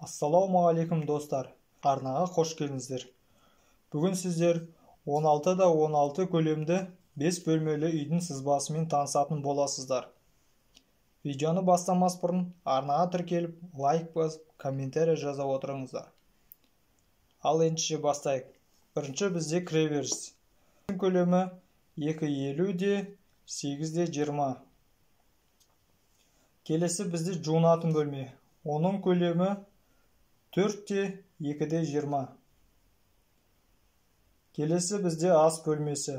Ассалаумағалейкум достар, арнаға қош келдіңіздер. Бүгін сіздер 16 көлемді 5 бөлмелі үйдің сызбасымен танысатын боласыздар. Видеоны бастамас бұрын арнаға тіркеліп, лайк басып, комментарий жаза отырыңыздар. Ал ендеше бастайық. Бірінші бізде кіреберіс. Көлемі 2,50 де 8 де 20. Келесі бізде жуынатын бөлме. Оның көлемі 4 де 2 де 20. Келесі бізде ас бөлмесі.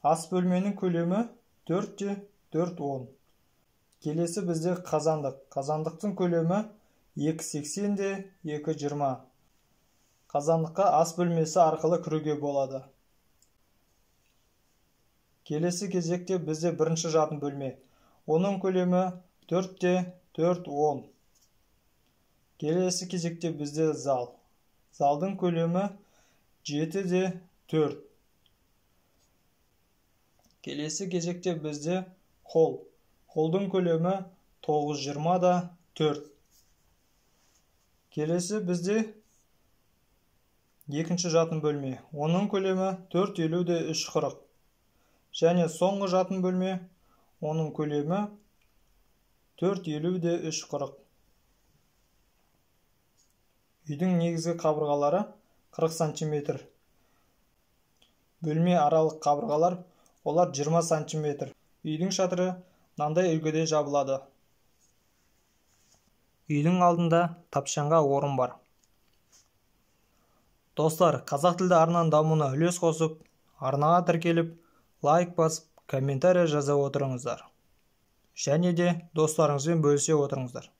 Ас бөлменің көлемі 4 де 4,10. Келесі бізде қазандық. Қазандықтың көлемі 2,80 де 2,20. Қазандыққа ас бөлмесі арқылы кіруге болады. Келесі кезекте бізде бірінші жатын бөлме. Оның көлемі 4 де 4,10. Келесі кезекте бізде зал. Залдың көлемі 7 де 4. Келесі кезекте бізде холл. Холлдың көлемі 9,20 да 4. Келесі бізде екінші жатын бөлме. Оның көлемі 4,50 де 3,40. Және соңғы жатын бөлме, оның көлемі 4,50 де 3,40. Үйдің негізгі қабырғалары 40 см. Бөлме аралық қабырғалар олар 20 см. Үйдің шатыры мынандай үлгіде жабылады. Үйдің алдында тапшанға орын бар. Достар, қазақ тілді арнаның дамуына үлес қосып, арнаға тіркеліп, лайк басып, комментарий жаза отырыңыздар. Және де достарыңызбен бөлісе отырыңыздар.